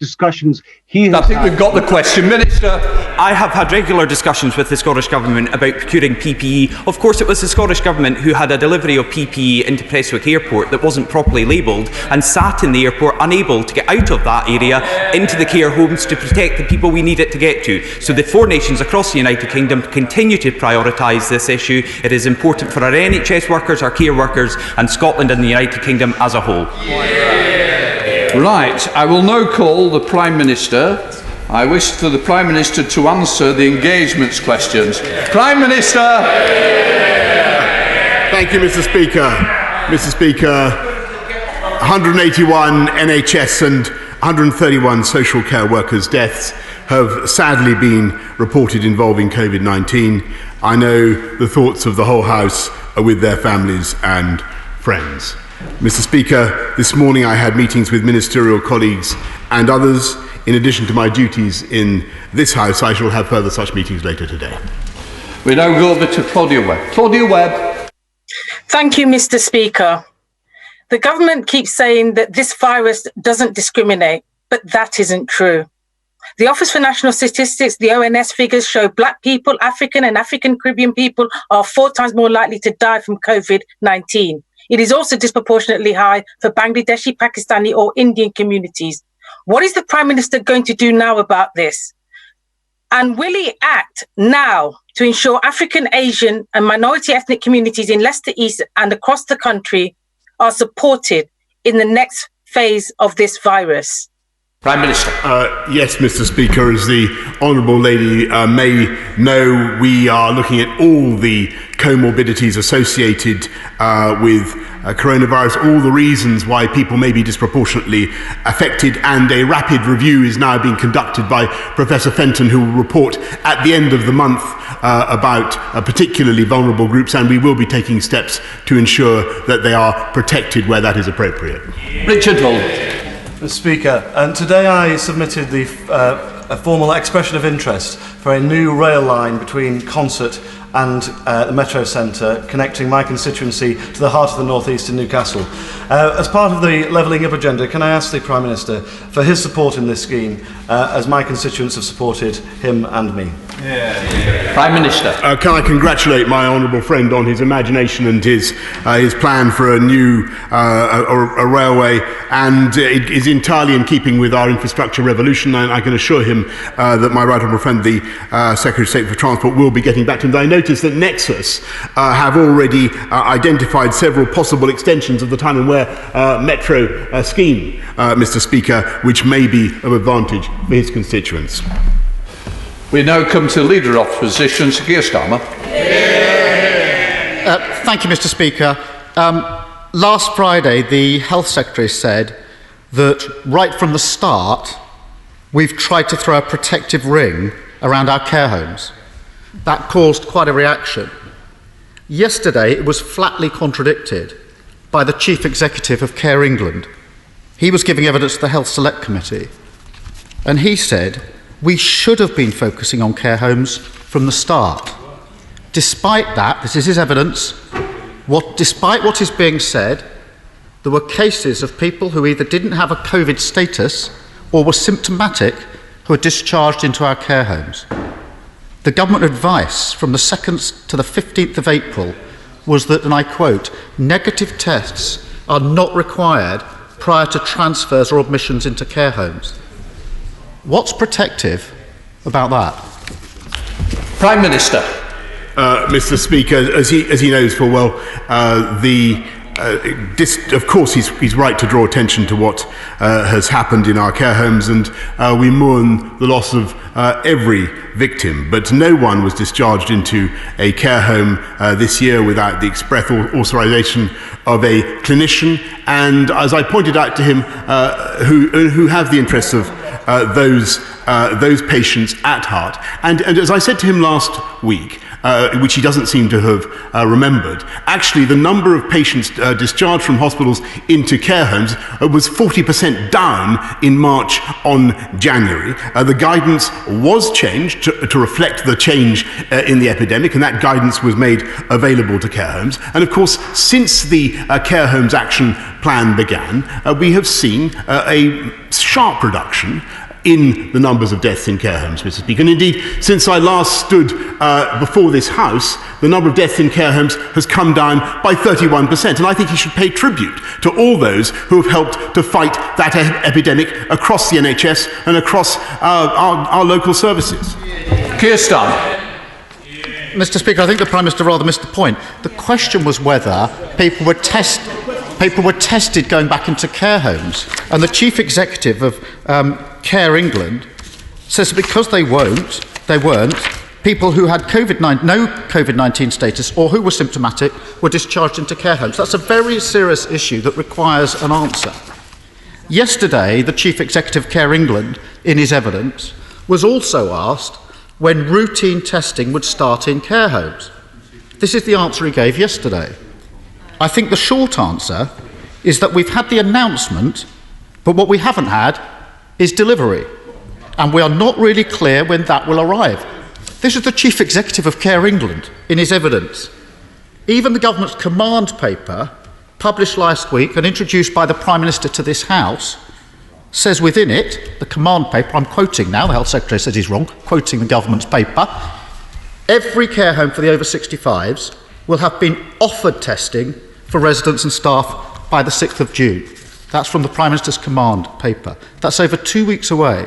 discussions he has I think we've got the question. Minister. I have had regular discussions with the Scottish Government about procuring PPE. Of course, it was the Scottish Government who had a delivery of PPE into Prestwick Airport that wasn't properly labelled and sat in the airport unable to get out of that area into the care homes to protect the people we need it to get to. So the 4 nations across the United Kingdom continue to prioritise this issue. It is important for our NHS workers, our care workers and Scotland and the United Kingdom as a whole. Right, I will now call the Prime Minister. I wish for the Prime Minister to answer the engagements questions. Prime Minister! Thank you, Mr. Speaker. Mr. Speaker, 181 NHS and 131 social care workers' deaths have sadly been reported involving COVID-19. I know the thoughts of the whole House are with their families and friends. Mr. Speaker, this morning I had meetings with ministerial colleagues and others. In addition to my duties in this House, I shall have further such meetings later today. We now go over to Claudia Webb. Claudia Webb. Thank you, Mr. Speaker. The government keeps saying that this virus doesn't discriminate, but that isn't true. The Office for National Statistics, the ONS figures show black people, African and African Caribbean people are 4 times more likely to die from COVID-19. It is also disproportionately high for Bangladeshi, Pakistani or Indian communities. What is the Prime Minister going to do now about this? And will he act now to ensure African, Asian and minority ethnic communities in Leicester East and across the country are supported in the next phase of this virus? Prime Minister. Yes, Mr. Speaker, as the Honourable Lady may know, we are looking at all the comorbidities associated with coronavirus, all the reasons why people may be disproportionately affected, and a rapid review is now being conducted by Professor Fenton, who will report at the end of the month about particularly vulnerable groups, and we will be taking steps to ensure that they are protected where that is appropriate. Richard Hull. Mr. Speaker, today I submitted a formal expression of interest for a new rail line between Consett and the Metro Centre, connecting my constituency to the heart of the North East in Newcastle. As part of the Levelling Up agenda, can I ask the Prime Minister for his support in this scheme, as my constituents have supported him and me? Prime Minister. Can I congratulate my honourable friend on his imagination and his plan for a new a railway, and it is entirely in keeping with our infrastructure revolution, and I can assure him that my right honourable friend, the Secretary of State for Transport, will be getting back to him. I noticed that Nexus have already identified several possible extensions of the time and where metro scheme, Mr. Speaker, which may be of advantage for his constituents. We now come to Leader of Opposition, Sir Keir Starmer. Thank you, Mr. Speaker. Last Friday, the Health Secretary said that right from the start, we've tried to throw a protective ring around our care homes. That caused quite a reaction. Yesterday, it was flatly contradicted by the Chief Executive of Care England. He was giving evidence to the Health Select Committee, and he said, we should have been focusing on care homes from the start. Despite that, this is his evidence, despite what is being said, there were cases of people who either didn't have a COVID status or were symptomatic who were discharged into our care homes. The government advice from the 2nd to the 15th of April was that, and I quote, negative tests are not required prior to transfers or admissions into care homes. What's protective about that? Prime Minister. Mr. Speaker, as he knows full well, of course he's right to draw attention to what has happened in our care homes, and we mourn the loss of every victim, but no one was discharged into a care home this year without the express authorization of a clinician, and as I pointed out to him, who have the interests of those patients at heart. And as I said to him last week, which he doesn't seem to have remembered. Actually, the number of patients discharged from hospitals into care homes was 40% down in March on January. The guidance was changed to reflect the change in the epidemic, and that guidance was made available to care homes. And of course, since the Care Homes Action Plan began, we have seen a sharp reduction in the numbers of deaths in care homes, Mr. Speaker. And indeed, since I last stood before this House, the number of deaths in care homes has come down by 31%. And I think he should pay tribute to all those who have helped to fight that epidemic across the NHS and across our local services. Keir Starmer. Mr. Speaker, I think the Prime Minister rather missed the point. The question was whether people were tested going back into care homes. And the Chief Executive of Care England says that because they weren't, people who had no COVID-19 status or who were symptomatic were discharged into care homes. That's a very serious issue that requires an answer. Yesterday, the Chief Executive of Care England, in his evidence, was also asked when routine testing would start in care homes. This is the answer he gave yesterday. I think the short answer is that we've had the announcement, but what we haven't had is delivery. And we are not really clear when that will arrive. This is the Chief Executive of Care England in his evidence. Even the government's command paper, published last week and introduced by the Prime Minister to this House, says within it, the command paper, I'm quoting now, the Health Secretary says he's wrong, quoting the government's paper, every care home for the over 65s will have been offered testing for residents and staff by the 6th of June. That's from the Prime Minister's command paper. That's over 2 weeks away.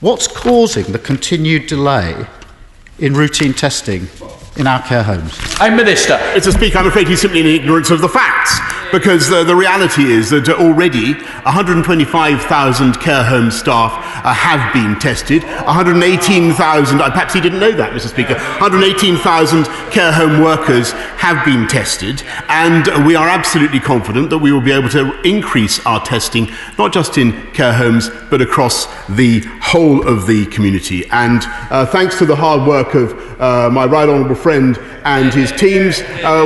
What's causing the continued delay in routine testing in our care homes? Minister. Mr. Speaker, I'm afraid he's simply in ignorance of the facts, because the reality is that already 125,000 care home staff have been tested. 118,000, perhaps he didn't know that, Mr. Speaker, 118,000 care home workers have been tested, and we are absolutely confident that we will be able to increase our testing, not just in care homes, but across the whole of the community. And thanks to the hard work of my right honourable friend and his teams,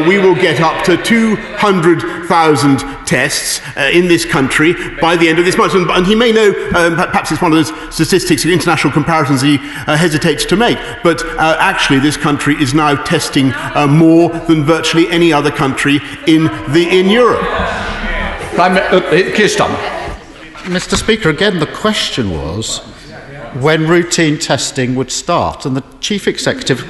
we will get up to 200,000 tests in this country by the end of this month. And he may know, perhaps it's one of those statistics, international comparisons he hesitates to make, but actually this country is now testing more than virtually any other country in Europe. Keir Starmer. Mr. Speaker, again, the question was when routine testing would start, and the Chief Executive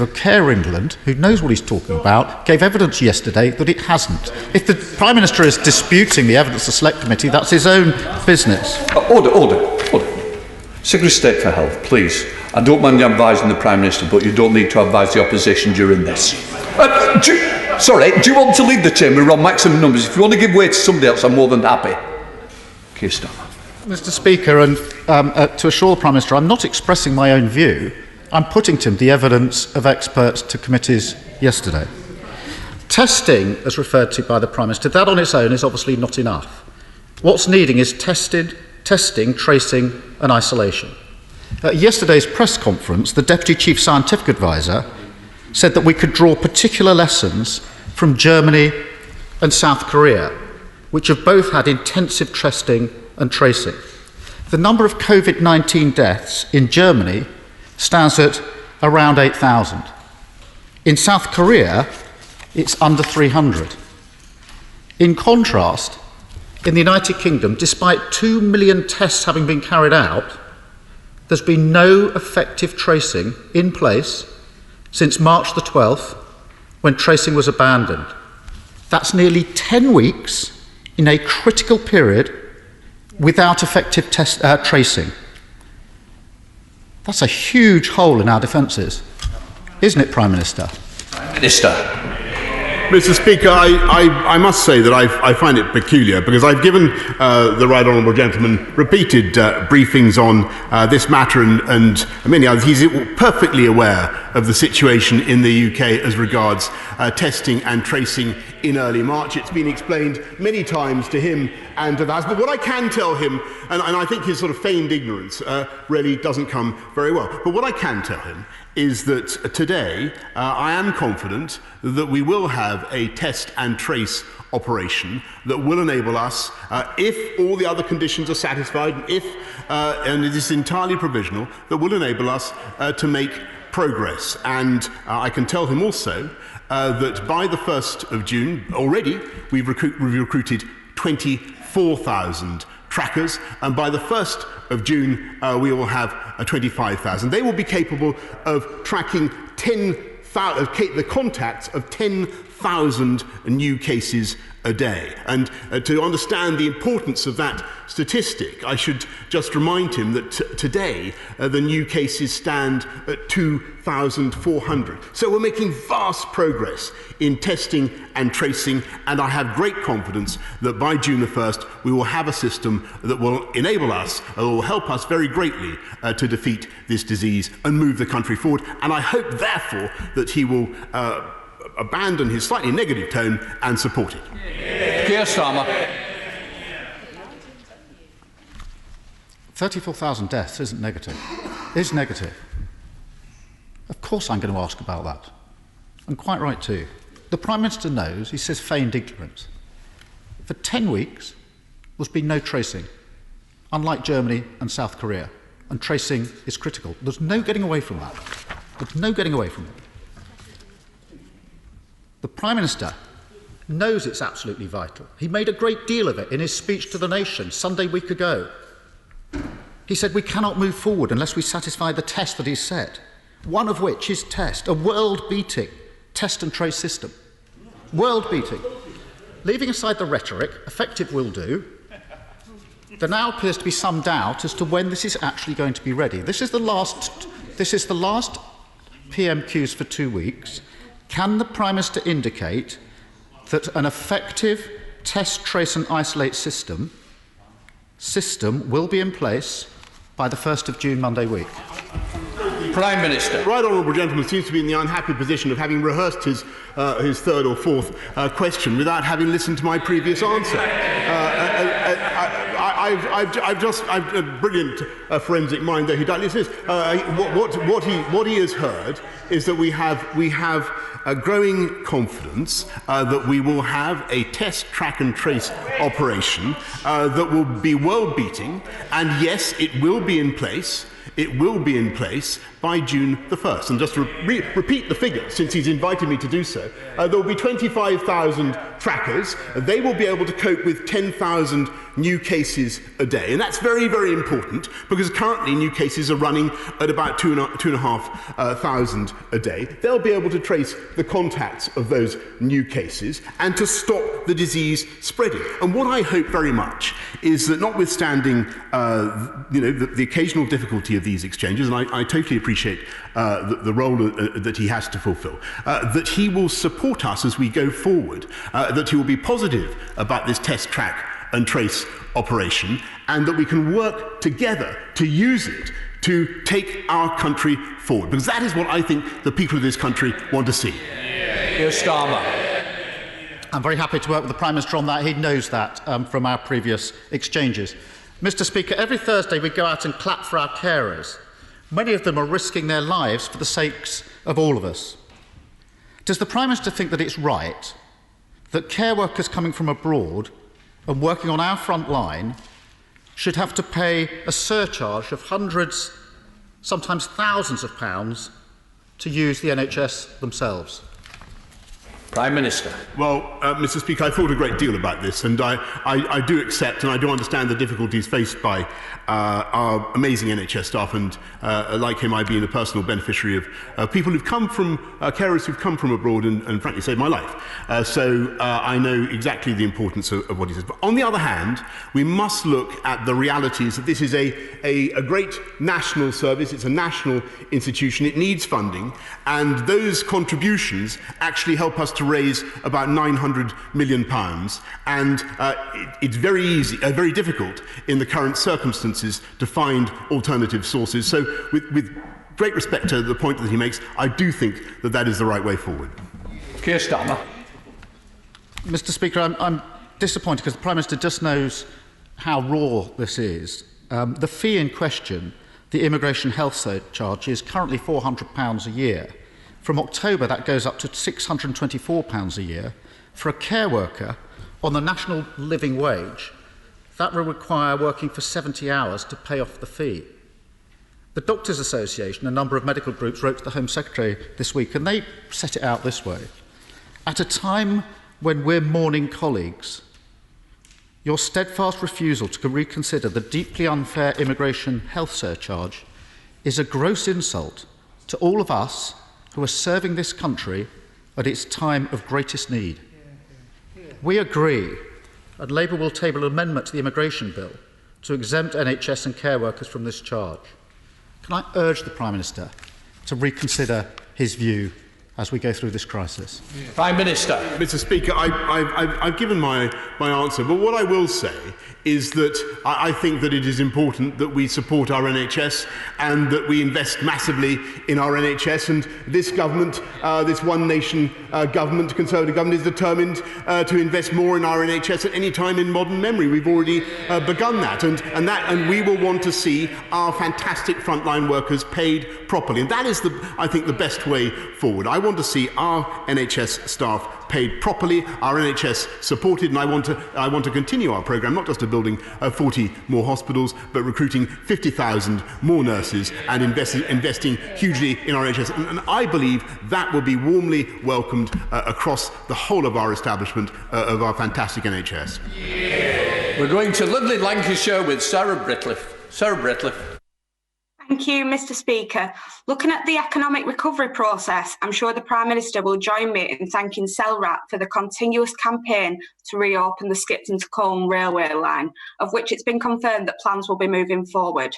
of Care England, who knows what he's talking about, gave evidence yesterday that it hasn't. If the Prime Minister is disputing the evidence of the Select Committee, that's his own business. Order. Secretary of State for Health, please. I don't mind you advising the Prime Minister, but you don't need to advise the opposition during this. Do you want to lead the chamber on maximum numbers? If you want to give way to somebody else, I'm more than happy. Keir Starmer. Mr. Speaker, and to assure the Prime Minister, I'm not expressing my own view. I'm putting to him the evidence of experts to committees yesterday. Testing, as referred to by the Prime Minister, that on its own is obviously not enough. What's needing is testing, tracing and isolation. At yesterday's press conference, the Deputy Chief Scientific Advisor said that we could draw particular lessons from Germany and South Korea, which have both had intensive testing and tracing. The number of COVID-19 deaths in Germany stands at around 8,000. In South Korea, it's under 300. In contrast, in the United Kingdom, despite 2 million tests having been carried out, there's been no effective tracing in place since March the 12th, when tracing was abandoned. That's nearly 10 weeks in a critical period without effective tracing. That's a huge hole in our defences, isn't it, Prime Minister? Minister. Mr. Speaker, I must say that I find it peculiar, because I've given the right honourable gentleman repeated briefings on this matter and many others. He's perfectly aware of the situation in the UK as regards testing and tracing in early March. It's been explained many times to him and of the House. But what I can tell him, and I think his sort of feigned ignorance really doesn't come very well, but what I can tell him is that today I am confident that we will have a test and trace operation that will enable us, if all the other conditions are satisfied, and it is entirely provisional, that will enable us to make progress. And I can tell him also that by the 1st of June, already we've recruited 24,000 trackers, and by the 1st of June we will have 25,000. They will be capable of tracking the contacts of 10,000 new cases a day. And to understand the importance of that statistic, I should just remind him that today the new cases stand at 2,400. So we're making vast progress in testing and tracing, and I have great confidence that by June the 1st we will have a system that will enable us, will help us very greatly to defeat this disease and move the country forward. And I hope therefore that he will abandon his slightly negative tone and support it. Keir Starmer. 34,000 deaths isn't negative. Is negative. Of course I'm going to ask about that. And quite right too. The Prime Minister knows, he says feigned ignorance. For 10 weeks, there's been no tracing, unlike Germany and South Korea. And tracing is critical. There's no getting away from that. There's no getting away from it. The Prime Minister knows it's absolutely vital. He made a great deal of it in his speech to the nation Sunday week ago. He said we cannot move forward unless we satisfy the test that he's set, one of which is a world-beating test and trace system. World-beating. Leaving aside the rhetoric, effective will do, there now appears to be some doubt as to when this is actually going to be ready. This is the last PMQs for 2 weeks. Can the Prime Minister indicate that an effective test, trace and isolate system will be in place by the 1st of June, Monday week? Prime Minister. The right honourable gentleman seems to be in the unhappy position of having rehearsed his third or fourth question without having listened to my previous answer. I've a brilliant forensic mind, though he doubtless is. What he has heard is that we have a growing confidence that we will have a test, track and trace operation that will be world-beating, and yes, it will be in place. It will be in place by June the 1st. And just to repeat the figure, since he's invited me to do so, there will be 25,000 trackers. They will be able to cope with 10,000 new cases a day. And that's very, very important, because currently new cases are running at about 2,500 a day. They'll be able to trace the contacts of those new cases and to stop the disease spreading. And what I hope very much is that, notwithstanding the occasional difficulty of these exchanges, and I totally appreciate the role that he has to fulfill, that he will support us as we go forward, that he will be positive about this test, track and trace operation, and that we can work together to use it to take our country forward, because that is what I think the people of this country want to see. Keir Starmer. I'm very happy to work with the Prime Minister on that. He knows that from our previous exchanges. Mr. Speaker, every Thursday we go out and clap for our carers. Many of them are risking their lives for the sakes of all of us. Does the Prime Minister think that it's right that care workers coming from abroad and working on our front line should have to pay a surcharge of hundreds, sometimes thousands of pounds to use the NHS themselves? Prime Minister. Well, Mr. Speaker, I thought a great deal about this, and I do accept and I do understand the difficulties faced by our amazing NHS staff, and like him, I've been a personal beneficiary of people who've come from, carers who've come from abroad and frankly saved my life. So I know exactly the importance of what he says. But on the other hand, we must look at the realities that this is a great national service, it's a national institution, it needs funding, and those contributions actually help us to raise about £900 million, and it's very difficult in the current circumstances to find alternative sources. So with great respect to the point that he makes, I do think that that is the right way forward. Keir Starmer. Mr. Speaker, I'm disappointed because the Prime Minister just knows how raw this is. The fee in question, the immigration health surcharge, is currently £400 a year. From October, that goes up to £624 a year. For a care worker on the national living wage, that will require working for 70 hours to pay off the fee. The Doctors Association, a number of medical groups, wrote to the Home Secretary this week, and they set it out this way. At a time when we're mourning colleagues, your steadfast refusal to reconsider the deeply unfair immigration health surcharge is a gross insult to all of us who are serving this country at its time of greatest need. We agree, and Labour will table an amendment to the immigration bill to exempt NHS and care workers from this charge. Can I urge the Prime Minister to reconsider his view as we go through this crisis? Prime Minister. Mr. Speaker, I've given my answer, but what I will say is that I think that it is important that we support our NHS and that we invest massively in our NHS, and this government, this One Nation government, Conservative government, is determined to invest more in our NHS at any time in modern memory. We've already begun that, and we will want to see our fantastic frontline workers paid properly, and that is, I think, the best way forward. I want to see our NHS staff paid properly, our NHS supported, and I want to continue our programme, not just of building 40 more hospitals, but recruiting 50,000 more nurses and investing hugely in our NHS. And I believe that will be warmly welcomed across the whole of our establishment of our fantastic NHS. We're going to lovely Lancashire with Sarah Britliff. Sarah Britliff. Thank you, Mr. Speaker. Looking at the economic recovery process, I'm sure the Prime Minister will join me in thanking CELRAT for the continuous campaign to reopen the Skipton to Colne railway line, of which it's been confirmed that plans will be moving forward.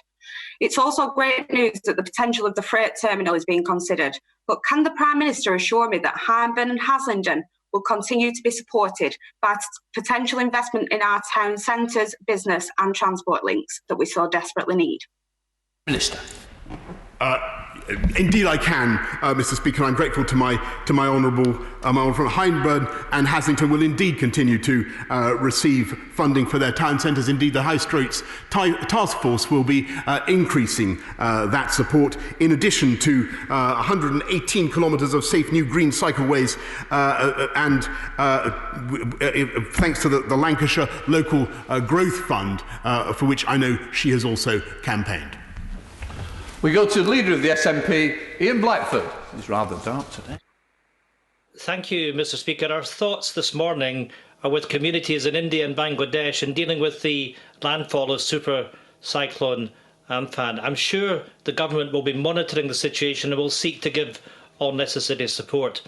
It's also great news that the potential of the freight terminal is being considered, but can the Prime Minister assure me that Hyndburn and Haslingden will continue to be supported by potential investment in our town centres, business and transport links that we so desperately need? Minister. Indeed, I can, Mr. Speaker. I'm grateful to my honourable friend Hyndburn and Haslingden will indeed continue to receive funding for their town centres. Indeed, the High Straits Task Force will be increasing that support, in addition to 118 kilometres of safe new green cycleways, and thanks to the Lancashire Local Growth Fund, for which I know she has also campaigned. We go to the Leader of the SNP, Ian Blackford. He's rather dark today. Thank you, Mr. Speaker. Our thoughts this morning are with communities in India and Bangladesh in dealing with the landfall of Super Cyclone Amphan. I'm sure the government will be monitoring the situation and will seek to give all necessary support.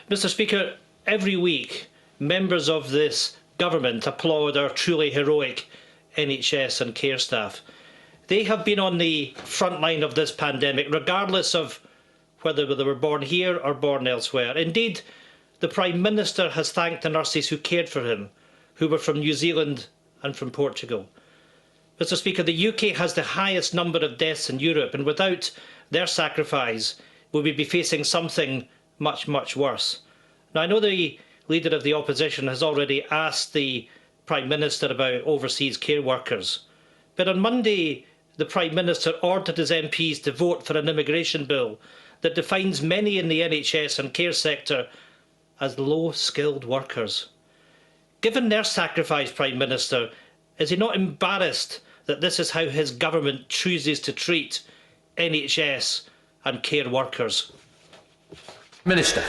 Mr. Speaker, every week members of this government applaud our truly heroic NHS and care staff. They have been on the front line of this pandemic, regardless of whether they were born here or born elsewhere. Indeed, the Prime Minister has thanked the nurses who cared for him, who were from New Zealand and from Portugal. Mr. Speaker, the UK has the highest number of deaths in Europe, and without their sacrifice, we would be facing something much, much worse. Now, I know the Leader of the Opposition has already asked the Prime Minister about overseas care workers, but on Monday, the Prime Minister ordered his MPs to vote for an immigration bill that defines many in the NHS and care sector as low-skilled workers. Given their sacrifice, Prime Minister, is he not embarrassed that this is how his government chooses to treat NHS and care workers? Minister.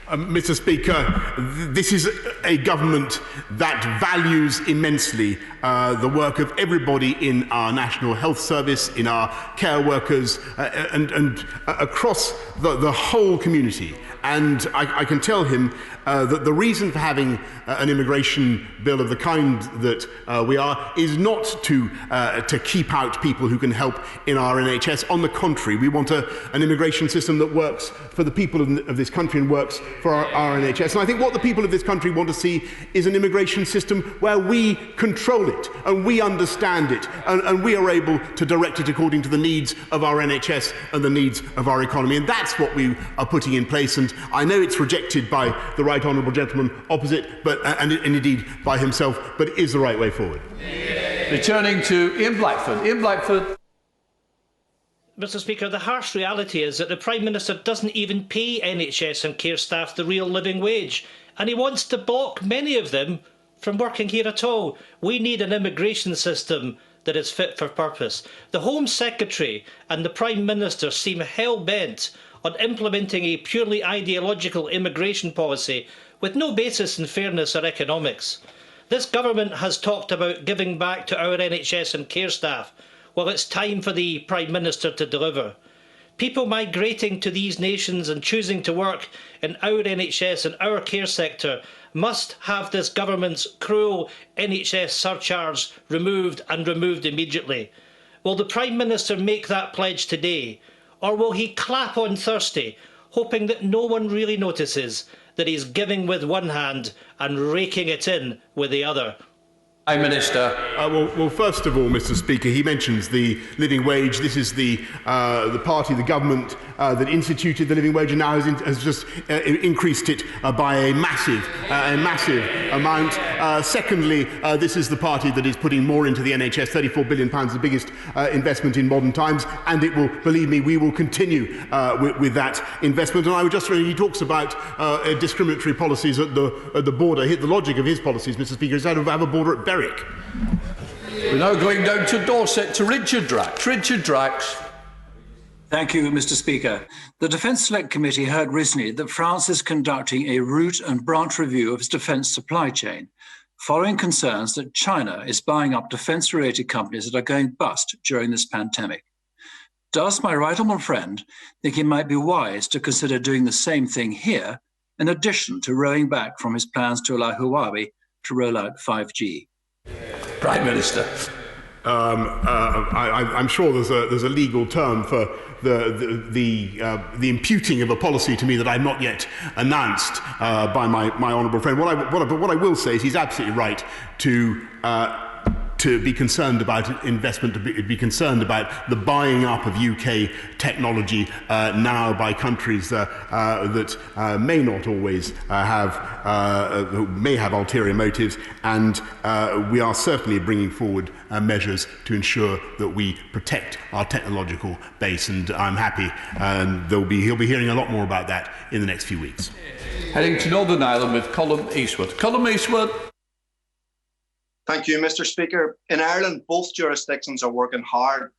Mr. Speaker, this is a government that values immensely the work of everybody in our National Health Service, in our care workers, and across the whole community. And I can tell him that the reason for having an immigration bill of the kind that we are is not to keep out people who can help in our NHS. On the contrary, we want an immigration system that works for the people of this country and works for our NHS. And I think what the people of this country want to see is an immigration system where we control it, and we understand it, and we are able to direct it according to the needs of our NHS and the needs of our economy. And that's what we are putting in place. And I know it's rejected by the right honourable gentleman opposite, and indeed by himself, but it is the right way forward. Returning to Ian Blackford. Ian Blackford. Mr. Speaker, the harsh reality is that the Prime Minister doesn't even pay NHS and care staff the real living wage, and he wants to block many of them from working here at all. We need an immigration system that is fit for purpose. The Home Secretary and the Prime Minister seem hell-bent on implementing a purely ideological immigration policy with no basis in fairness or economics. This government has talked about giving back to our NHS and care staff. Well, it's time for the Prime Minister to deliver. People migrating to these nations and choosing to work in our NHS and our care sector must have this government's cruel NHS surcharge removed, and removed immediately. Will the Prime Minister make that pledge today, or will he clap on Thursday, hoping that no one really notices that he's giving with one hand and raking it in with the other? Prime Minister. Well, first of all, Mr. Speaker, he mentions the living wage. This is the party, the government that instituted the living wage, and now has just increased it by a massive amount. Secondly, this is the party that is putting more into the NHS. £34 billion, the biggest investment in modern times, and it will, believe me, we will continue with that investment. And I would just really, he talks about discriminatory policies at the border. The logic of his policies, Mr. Speaker, is to have a border at Berwick. We're now going down to Dorset to Richard Drax. Richard Drax. Thank you, Mr. Speaker. The Defence Select Committee heard recently that France is conducting a root and branch review of its defence supply chain, following concerns that China is buying up defence-related companies that are going bust during this pandemic. Does my right honourable friend think it might be wise to consider doing the same thing here, in addition to rowing back from his plans to allow Huawei to roll out 5G? Prime Minister. I'm sure there's a legal term for the imputing of a policy to me that I've not yet announced by my honourable friend. What I will say is he's absolutely right to be concerned about investment, to be concerned about the buying up of UK technology now by countries that may not always may have ulterior motives, and we are certainly bringing forward measures to ensure that we protect our technological base, and I'm happy, and he'll be hearing a lot more about that in the next few weeks. Heading to Northern Ireland with Colm Eastwood. Colm Eastwood. Thank you, Mr. Speaker. In Ireland, both jurisdictions are working hard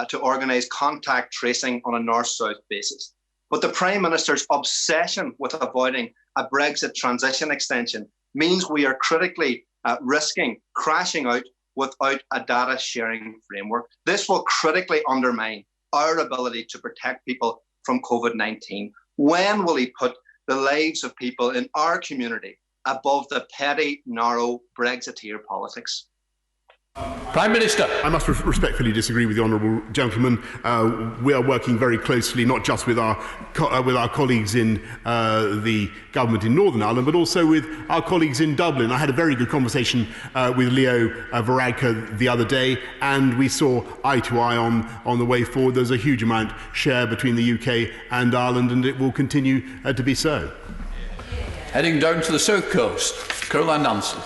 to organise contact tracing on a north-south basis. But the Prime Minister's obsession with avoiding a Brexit transition extension means we are critically risking crashing out without a data sharing framework. This will critically undermine our ability to protect people from COVID-19. When will he put the lives of people in our community above the petty, narrow Brexiteer politics? Prime Minister. I must respectfully disagree with the honourable gentleman. We are working very closely, not just with our colleagues in the government in Northern Ireland, but also with our colleagues in Dublin. I had a very good conversation with Leo Varadkar the other day, and we saw eye to eye on the way forward. There's a huge amount shared between the UK and Ireland, and it will continue to be so. Heading down to the South Coast, Caroline Nancy.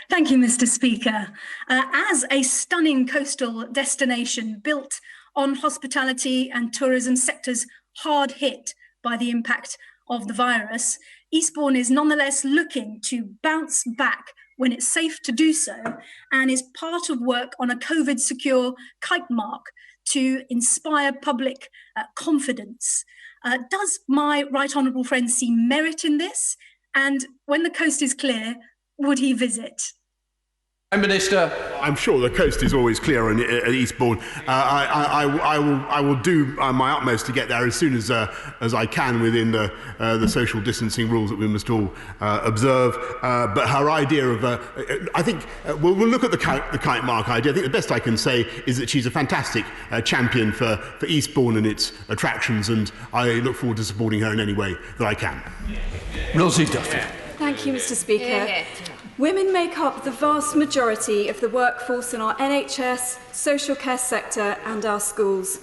Thank you, Mr. Speaker. As a stunning coastal destination built on hospitality and tourism sectors hard hit by the impact of the virus, Eastbourne is nonetheless looking to bounce back when it's safe to do so, and is part of work on a COVID-secure kite mark to inspire public confidence. Does my right honourable friend see merit in this? And when the coast is clear, would he visit? Prime Minister. I'm sure the coast is always clear at Eastbourne. I will do my utmost to get there as soon as I can within the social distancing rules that we must all observe. But her idea of, I think, we'll look at the kite mark idea. I think the best I can say is that she's a fantastic champion for Eastbourne and its attractions, and I look forward to supporting her in any way that I can. Rosie Duffy. Thank you, Mr. Speaker. Women make up the vast majority of the workforce in our NHS, social care sector and our schools.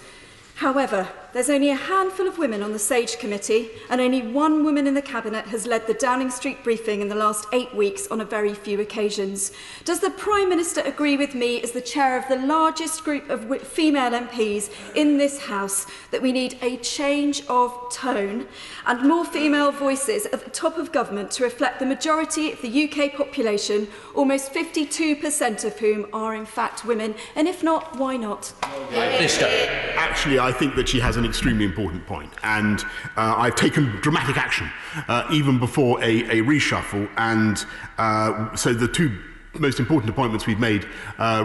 However, there's only a handful of women on the SAGE committee, and only one woman in the Cabinet has led the Downing Street briefing in the last 8 weeks on a very few occasions. Does the Prime Minister agree with me, as the chair of the largest group of female MPs in this House, that we need a change of tone and more female voices at the top of government to reflect the majority of the UK population, almost 52% of whom are in fact women? And if not, why not? Actually, I think that she has an extremely important point, and I've taken dramatic action even before a reshuffle, and so the two most important appointments we've made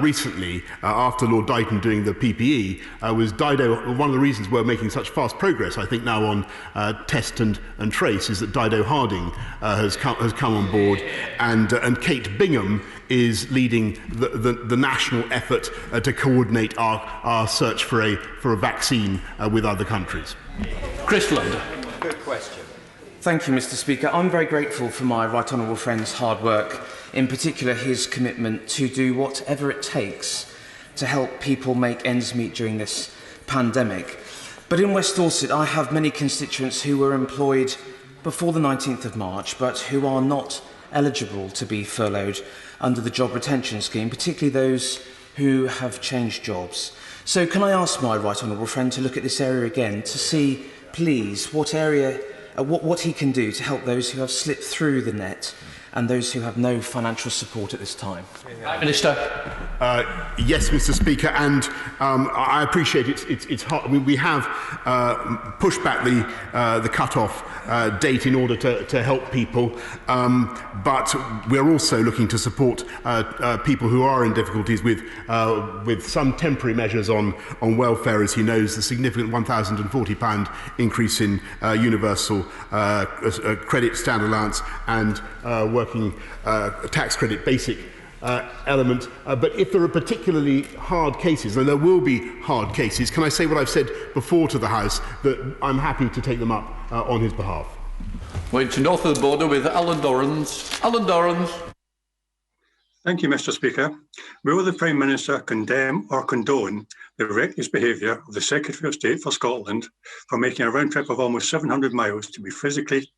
recently after Lord Dighton doing the PPE was Dido. One of the reasons we're making such fast progress, I think, now on test and trace is that Dido Harding has come on board, and Kate Bingham is leading the national effort to coordinate our search for a vaccine with other countries. Chris Lund. Good question. Thank you, Mr. Speaker. I'm very grateful for my right honourable friend's hard work, in particular his commitment to do whatever it takes to help people make ends meet during this pandemic. But in West Dorset, I have many constituents who were employed before the 19th of March, but who are not eligible to be furloughed under the job retention scheme, particularly those who have changed jobs. So can I ask my right honourable friend to look at this area again to see, please, what he can do to help those who have slipped through the net and those who have no financial support at this time? Minister. Yes, Mr. Speaker, and I appreciate it's hard. I mean, we have pushed back the cut-off date in order to help people, but we're also looking to support people who are in difficulties with some temporary measures on welfare. As he knows, the significant £1,040 increase in universal credit standard allowance and working tax credit basic element. But if there are particularly hard cases, and there will be hard cases, can I say what I've said before to the House, that I'm happy to take them up on his behalf. Going to north of the border with Alan Dorrans. Alan Dorrans. Thank you, Mr. Speaker. Will the Prime Minister condemn or condone the reckless behaviour of the Secretary of State for Scotland for making a round trip of almost 700 miles to be physically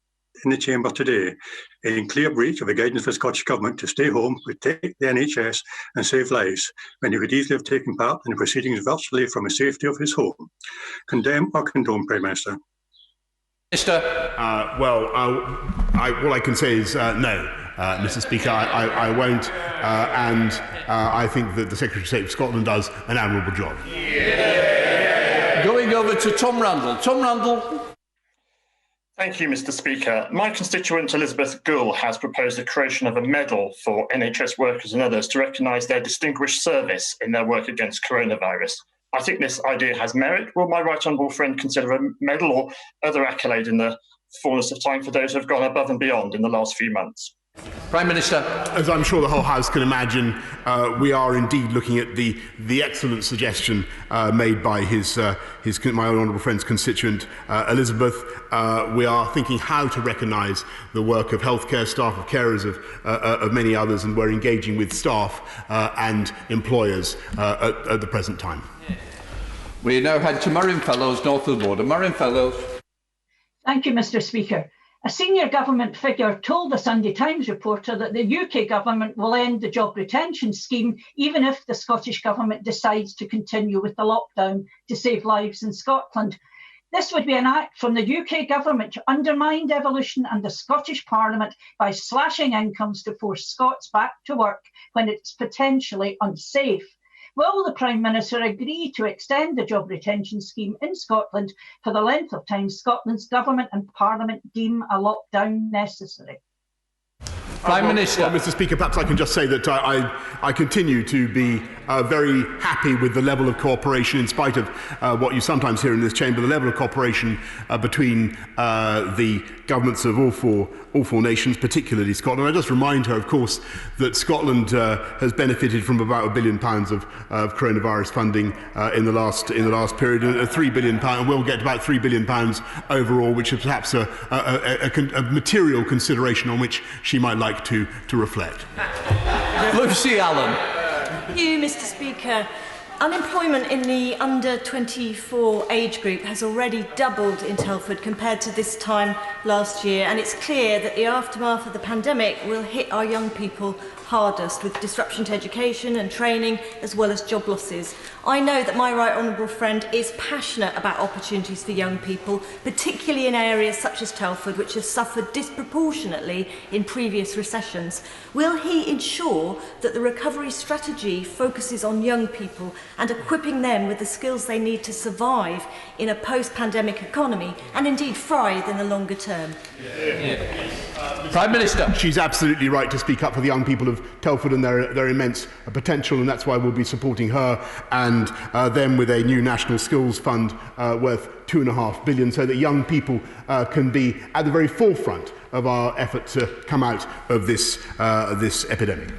in the chamber today, in clear breach of the guidance of the Scottish Government to stay home, protect the NHS and save lives, when he could easily have taken part in the proceedings virtually from the safety of his home? Condemn or condone, Prime Minister? Minister. All I can say is no. Mr. Speaker, I won't, and I think that the Secretary of State of Scotland does an admirable job. Yeah. Going over to Tom Randall. Tom Randall. Thank you, Mr. Speaker. My constituent Elizabeth Gould has proposed the creation of a medal for NHS workers and others to recognise their distinguished service in their work against coronavirus. I think this idea has merit. Will my right honourable friend consider a medal or other accolade in the fullness of time for those who have gone above and beyond in the last few months? Prime Minister. As I'm sure the whole House can imagine, we are indeed looking at the excellent suggestion made by my honourable friend's constituent, Elizabeth. We are thinking how to recognise the work of healthcare staff, of carers, of many others, and we're engaging with staff and employers at the present time. We now head to Marion Fellows, north of the border. Marion Fellows. Thank you, Mr. Speaker. A senior government figure told a Sunday Times reporter that the UK government will end the job retention scheme even if the Scottish government decides to continue with the lockdown to save lives in Scotland. This would be an act from the UK government to undermine devolution and the Scottish Parliament by slashing incomes to force Scots back to work when it's potentially unsafe. Will the Prime Minister agree to extend the job retention scheme in Scotland for the length of time Scotland's government and Parliament deem a lockdown necessary? Prime Minister. Well, Mr. Speaker, perhaps I can just say that I continue to be very happy with the level of cooperation, in spite of what you sometimes hear in this chamber, the level of cooperation between the governments of all four nations, particularly Scotland. I just remind her, of course, that Scotland has benefited from about £1 billion of coronavirus funding in the last period, £3 billion, and we'll get about £3 billion overall, which is perhaps a material consideration on which she might like like to reflect. Lucy Allen. Thank you, Mr. Speaker. Unemployment in the under 24 age group has already doubled in Telford compared to this time last year, and it's clear that the aftermath of the pandemic will hit our young people hardest, with disruption to education and training as well as job losses. I know that my right honourable friend is passionate about opportunities for young people, particularly in areas such as Telford, which has suffered disproportionately in previous recessions. Will he ensure that the recovery strategy focuses on young people and equipping them with the skills they need to survive in a post-pandemic economy and indeed thrive in the longer term? Prime Minister. She's absolutely right to speak up for the young people of Telford and their immense potential, and that's why we'll be supporting her and them with a new national skills fund worth £2.5 billion, so that young people can be at the very forefront of our effort to come out of this epidemic.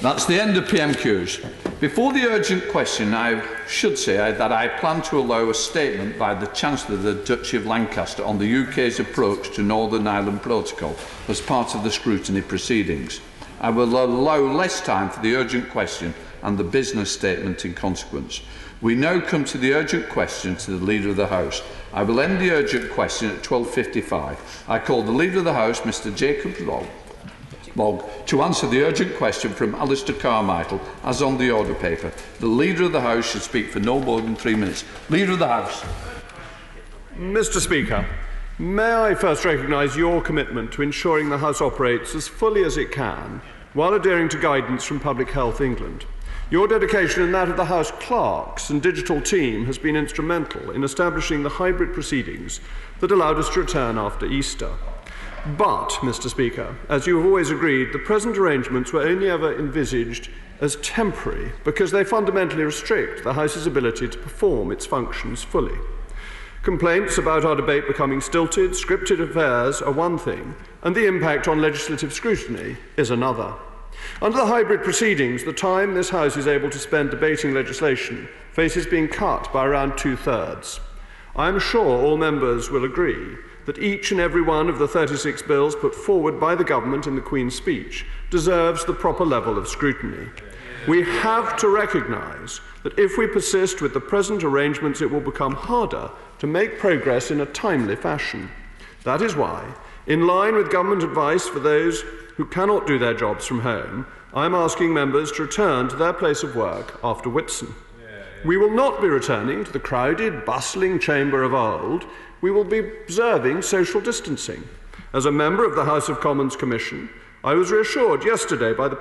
That's the end of PMQs. Before the urgent question, I should say that I plan to allow a statement by the Chancellor of the Duchy of Lancaster on the UK's approach to Northern Ireland Protocol as part of the scrutiny proceedings. I will allow less time for the urgent question and the business statement in consequence. We now come to the urgent question to the Leader of the House. I will end the urgent question at 12:55. I call the Leader of the House, Mr Jacob Logg, to answer the urgent question from Alistair Carmichael as on the order paper. The Leader of the House should speak for no more than 3 minutes. Leader of the House. Mr Speaker, may I first recognise your commitment to ensuring the House operates as fully as it can while adhering to guidance from Public Health England. Your dedication and that of the House clerks and digital team has been instrumental in establishing the hybrid proceedings that allowed us to return after Easter. But, Mr Speaker, as you have always agreed, the present arrangements were only ever envisaged as temporary because they fundamentally restrict the House's ability to perform its functions fully. Complaints about our debate becoming stilted, scripted affairs are one thing, and the impact on legislative scrutiny is another. Under the hybrid proceedings, the time this House is able to spend debating legislation faces being cut by around 2/3. I am sure all members will agree that each and every one of the 36 bills put forward by the government in the Queen's speech deserves the proper level of scrutiny. We have to recognise that if we persist with the present arrangements, it will become harder to make progress in a timely fashion. That is why, in line with government advice for those who cannot do their jobs from home, I am asking members to return to their place of work after Whitsun. We will not be returning to the crowded, bustling chamber of old. We will be observing social distancing. As a member of the House of Commons Commission, I was reassured yesterday by the